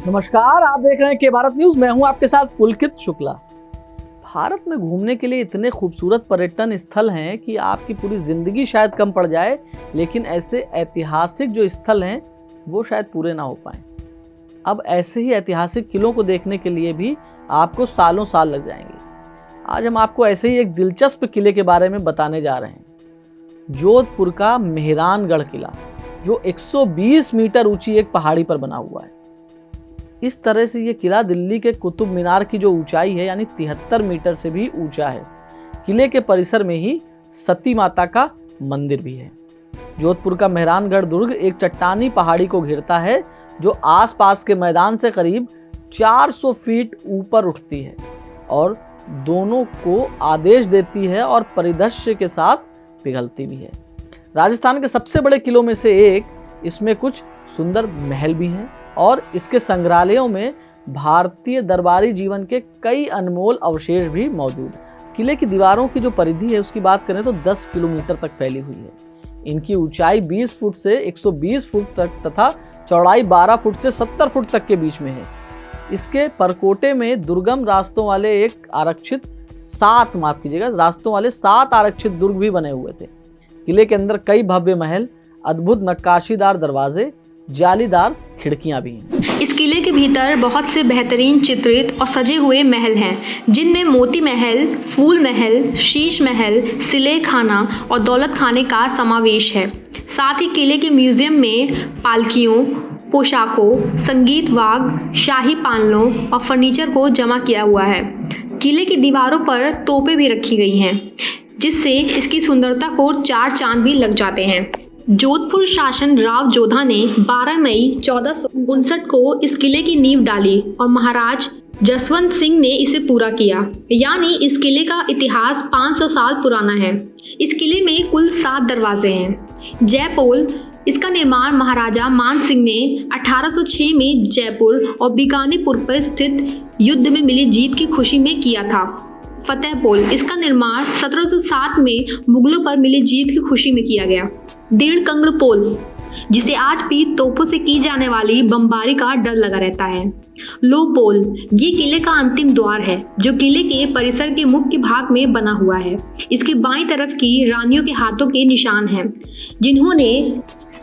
नमस्कार, आप देख रहे हैं के भारत न्यूज। मैं हूं आपके साथ पुलकित शुक्ला। भारत में घूमने के लिए इतने खूबसूरत पर्यटन स्थल हैं कि आपकी पूरी जिंदगी शायद कम पड़ जाए, लेकिन ऐसे ऐतिहासिक जो स्थल हैं वो शायद पूरे ना हो पाए। अब ऐसे ही ऐतिहासिक किलों को देखने के लिए भी आपको सालों साल लग जाएंगे। आज हम आपको ऐसे ही एक दिलचस्प किले के बारे में बताने जा रहे हैं। जोधपुर का मेहरानगढ़ किला, जो 120 मीटर ऊंची एक पहाड़ी पर बना हुआ है। इस तरह से ये किला दिल्ली के कुतुब मीनार की जो ऊंचाई है यानी 73 मीटर से भी ऊंचा है। किले के परिसर में ही सती माता का मंदिर भी है। जोधपुर का मेहरानगढ़ दुर्ग एक चट्टानी पहाड़ी को घेरता है, जो आसपास के मैदान से करीब 400 फीट ऊपर उठती है और दोनों को आदेश देती है और परिदृश्य के साथ पिघलती भी है। राजस्थान के सबसे बड़े किलों में से एक, इसमें कुछ सुंदर महल भी हैं और इसके संग्रहालयों में भारतीय दरबारी जीवन के कई अनमोल अवशेष भी मौजूद हैं। किले की दीवारों की जो परिधि है उसकी बात करें तो 10 किलोमीटर तक फैली हुई है। इनकी ऊंचाई 20 फुट से 120 फुट तक तथा चौड़ाई 12 फुट से 70 फुट तक के बीच में है। इसके परकोटे में दुर्गम रास्तों वाले रास्तों वाले 7 आरक्षित दुर्ग भी बने हुए थे। किले के अंदर कई भव्य महल, अद्भुत नक्काशीदार दरवाजे, जालीदार खिड़कियां भी हैं। इस किले के भीतर बहुत से बेहतरीन चित्रित और सजे हुए महल हैं, जिनमें मोती महल, फूल महल, शीश महल, सिले खाना और दौलत खाने का समावेश है। साथ ही किले के म्यूजियम में पालकियों, पोशाकों, संगीत वाद्य, शाही पालनों और फर्नीचर को जमा किया हुआ है। किले की दीवारों पर तोपें भी रखी गई हैं, जिससे इसकी सुंदरता को 4 चांद भी लग जाते हैं। जोधपुर शासन राव जोधा ने 12 मई 1459 को इस किले की नींव डाली और महाराज जसवंत सिंह ने इसे पूरा किया। यानी इस किले का इतिहास 500 साल पुराना है। इस किले में कुल 7 दरवाजे हैं। जयपोल, इसका निर्माण महाराजा मान सिंह ने 1806 में जयपुर और बीकानेपुर पर स्थित युद्ध में मिली जीत की खुशी में किया था। फतेहपोल, इसका निर्माण 1707 में मुगलों पर मिली जीत की खुशी में किया गया। डेढ़कंगड़ पोल, जिसे आज भी तोपों से की जाने वाली बमबारी का डर लगा रहता है। लोपोल, ये किले का अंतिम द्वार है, जो किले के परिसर के मुख्य भाग में बना हुआ है। इसके बाईं तरफ की रानियों के हाथों के निशान हैं, जिन्होंने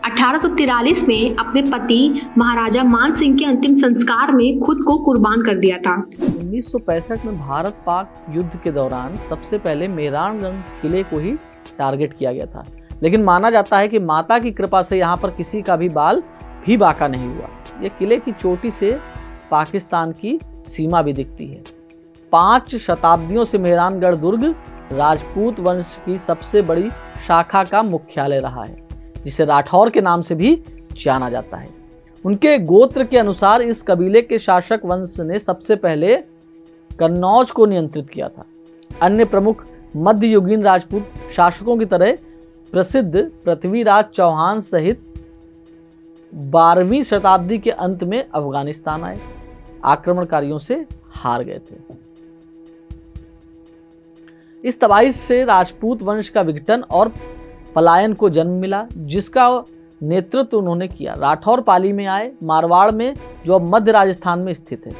1843 में अपने पति महाराजा मान सिंह के अंतिम संस्कार में खुद को कुर्बान कर दिया था। 1965 में भारत पाक युद्ध के दौरान सबसे पहले मेहरानगढ़ किले को ही टारगेट किया गया था, लेकिन माना जाता है कि माता की कृपा से यहाँ पर किसी का भी बाल भी बाका नहीं हुआ। यह किले की चोटी से पाकिस्तान की सीमा भी दिखती है। 5 शताब्दियों से मेहरानगढ़ दुर्ग राजपूत वंश की सबसे बड़ी शाखा का मुख्यालय रहा है, जिसे राठौर के नाम से भी जाना जाता है। उनके गोत्र के अनुसार इस कबीले के शासक वंश ने सबसे पहले कन्नौज को नियंत्रित किया था। अन्य प्रमुख मध्ययुगीन राजपूत शासकों की तरह प्रसिद्ध पृथ्वीराज चौहान सहित 12वीं शताब्दी के अंत में अफगानिस्तान आए, आक्रमणकारियों से हार गए थे। इस तबाही से राजपूत वंश का विघटन और पलायन को जन्म मिला, जिसका नेतृत्व उन्होंने किया। राठौर पाली में आए, मारवाड़ में, जो अब मध्य राजस्थान में स्थित है।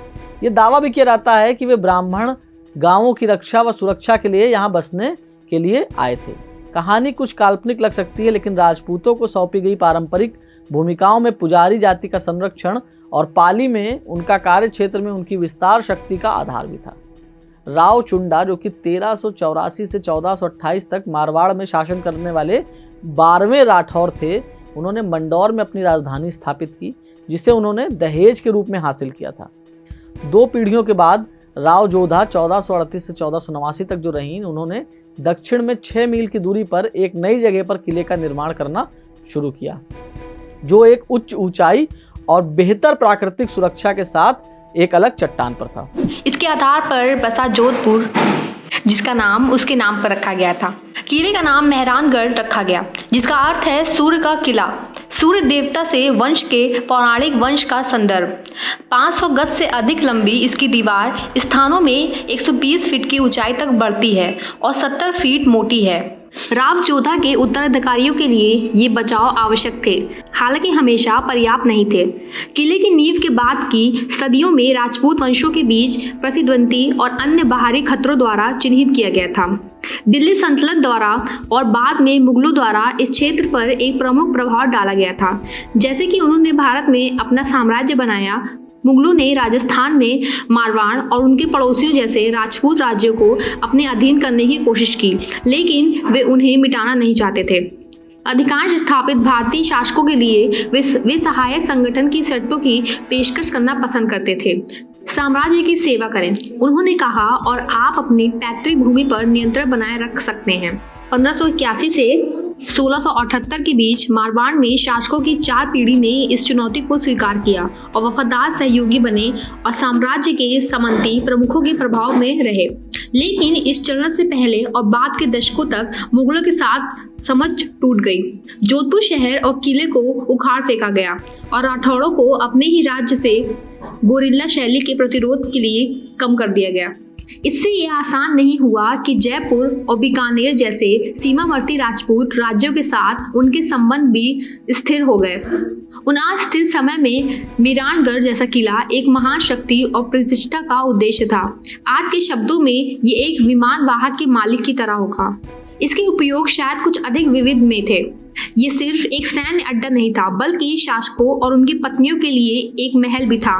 यह दावा भी किया जाता है कि वे ब्राह्मण गांवों की रक्षा व सुरक्षा के लिए यहाँ बसने के लिए आए थे। कहानी कुछ काल्पनिक लग सकती है, लेकिन राजपूतों को सौंपी गई पारंपरिक भूमिकाओं में पुजारी जाति का संरक्षण और पाली में उनका कार्य क्षेत्र में उनकी विस्तार शक्ति का आधार भी था। राव चुंडा, जो कि 1384 से 1428 तक मारवाड़ में शासन करने वाले 12वें राठौर थे, उन्होंने मंडौर में अपनी राजधानी स्थापित की, जिसे उन्होंने दहेज के रूप में हासिल किया था। 2 पीढ़ियों के बाद राव जोधा 1438 से 1489 तक जो रहीं, उन्होंने दक्षिण में 6 मील की दूरी पर एक नई जगह पर किले का निर्माण करना शुरू किया, जो एक उच्च ऊंचाई और बेहतर प्राकृतिक सुरक्षा के साथ एक अलग चट्टान पर था। इसके आधार पर बसा जोधपुर, जिसका नाम उसके नाम पर रखा गया था। किले का नाम मेहरानगढ़ रखा गया, जिसका अर्थ है सूर्य का किला। सूर्य देवता से वंश के पौराणिक वंश का संदर्भ। 500 गज से अधिक लंबी इसकी दीवार स्थानों में 120 फीट की ऊंचाई तक बढ़ती है और 70 फीट मोटी है। राव जोधा के उत्तराधिकारियों के लिए ये बचाव आवश्यक थे, हालांकि हमेशा पर्याप्त नहीं थे। किले की नींव के बाद की सदियों में राजपूत वंशों के बीच प्रतिद्वंदी और अन्य बाहरी खतरों द्वारा चिन्हित किया गया था। दिल्ली सल्तनत द्वारा और बाद में मुगलों द्वारा इस क्षेत्र पर एक प्रमुख प्रभाव डाला गया था। जैसे कि उन्होंने भारत में अपना साम्राज्य बनाया, मुगलों ने राजस्थान में मारवाड़ और उनके पड़ोसियों जैसे राजपूत राज्यों को अपने अधीन करने की कोशिश की, लेकिन वे उन्हें मिटाना नहीं चाहते थे। अधिकांश स्थापित भारतीय शासकों के लिए वे सहायक संगठन की शर्तों की पेशकश करना पसंद करते थे। साम्राज्य की सेवा करें, उन्होंने कहा, और आप अपनी पैतृक भूमि पर नियंत्रण बनाए रख सकते हैं। 1581 से 1678 के बीच मारवाड़ में शासकों की 4 पीढ़ी ने इस चुनौती को स्वीकार किया और वफादार सहयोगी बने और साम्राज्य के सामंती प्रमुखों के प्रभाव में रहे। लेकिन इस चरण से पहले और बाद के दशकों तक मुगलों के साथ समझ टूट गई। जोधपुर शहर और किले को उखाड़ फेंका गया और राठौड़ों को अपने ही राज्य से गोरिल्ला शैली के प्रतिरोध के लिए कम कर दिया गया। इससे यह आसान नहीं हुआ कि जयपुर और बीकानेर जैसे सीमावर्ती राजपूत राज्यों के साथ उनके संबंध भी स्थिर हो गए। उन अस्थिर समय में मीरानगढ़ जैसा किला एक महान शक्ति और प्रतिष्ठा का उद्देश्य था। आज के शब्दों में ये एक विमान वाहक के मालिक की तरह होगा। इसके उपयोग शायद कुछ अधिक विविध में थे। ये सिर्फ एक सैन्य अड्डा नहीं था, बल्कि शासकों और उनकी पत्नियों के लिए एक महल भी था,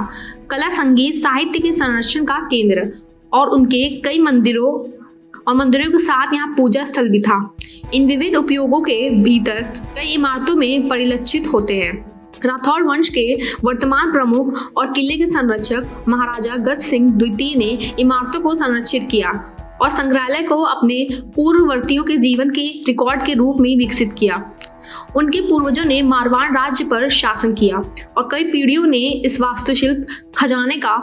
कला, संगीत, साहित्य के संरक्षण का केंद्र और उनके कई मंदिरों के साथ यहाँ पूजा स्थल भी था। इन विविध उपयोगों के भीतर कई इमारतों में परिलक्षित होते हैं। राठौड़ वंश के वर्तमान प्रमुख और किले के संरक्षक महाराजा गज सिंह द्वितीय ने इमारतों को संरक्षित किया और संग्रहालय को अपने पूर्ववर्तियों के जीवन के रिकॉर्ड के रूप में विकसित किया। उनके पूर्वजों ने मारवाड़ राज्य पर शासन किया और कई पीढ़ियों ने इस वास्तुशिल्प खजाने का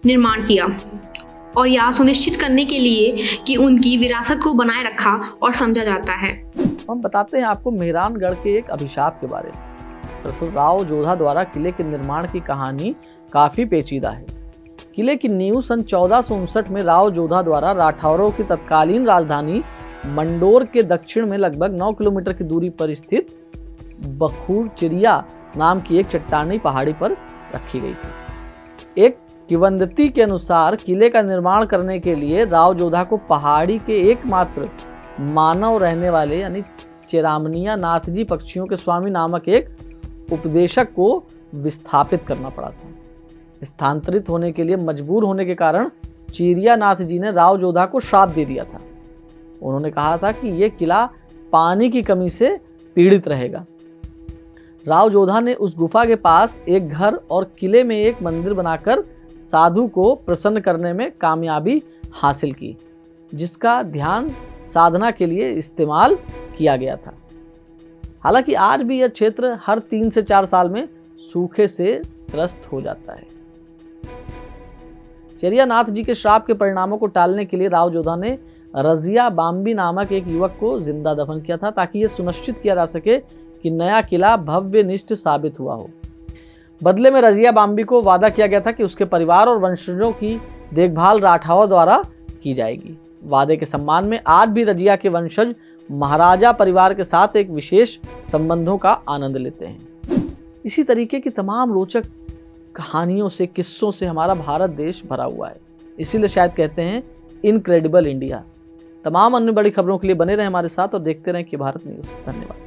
निर्माण किया और यह सुनिश्चित करने के लिए कि उनकी विरासत को बनाए रखा और समझा जाता है। हम बताते हैं आपको मेहरानगढ़ के एक अभिशाप के बारे में। दरअसल राव जोधा द्वारा किले के निर्माण की कहानी काफी पेचीदा है। किले की नींव सन 1459 में राव जोधा द्वारा राठौरों की तत्कालीन राजधानी मंडोर के दक्षिण में लगभग 9 किलोमीटर की दूरी पर स्थित बखूरचिड़िया नाम की एक चट्टानी पहाड़ी पर रखी गई थी। एक किंवदंती के अनुसार किले का निर्माण करने के लिए राव जोधा को पहाड़ी के एकमात्र मानव रहने वाले यानी चेरामनिया नाथ जी पक्षियों के स्वामी नामक एक उपदेशक को विस्थापित करना पड़ा था। स्थानांतरित होने के लिए मजबूर होने के कारण चिरिया नाथ जी ने राव जोधा को श्राप दे दिया था। उन्होंने कहा था कि यह किला पानी की कमी से पीड़ित रहेगा। राव जोधा ने उस गुफा के पास एक घर और किले में एक मंदिर बनाकर साधु को प्रसन्न करने में कामयाबी हासिल की, जिसका ध्यान साधना के लिए इस्तेमाल किया गया था। हालांकि आज भी यह क्षेत्र हर 3 से 4 साल में सूखे से ग्रस्त हो जाता है। चेरिया नाथ जी के श्राप के परिणामों को टालने के लिए राव जोधा ने रजिया बाम्बी नामक एक युवक को जिंदा दफन किया था, ताकि यह सुनिश्चित किया जा सके कि नया किला भव्यनिष्ठ साबित हुआ हो। बदले में रजिया बाम्बी को वादा किया गया था कि उसके परिवार और वंशजों की देखभाल राठौर द्वारा की जाएगी। वादे के सम्मान में आज भी रजिया के वंशज महाराजा परिवार के साथ एक विशेष संबंधों का आनंद लेते हैं। इसी तरीके की तमाम रोचक कहानियों से, किस्सों से हमारा भारत देश भरा हुआ है। इसीलिए शायद कहते हैं इनक्रेडिबल इंडिया। तमाम अन्य बड़ी खबरों के लिए बने रहें हमारे साथ और देखते रहें कि भारत न्यूज़। धन्यवाद।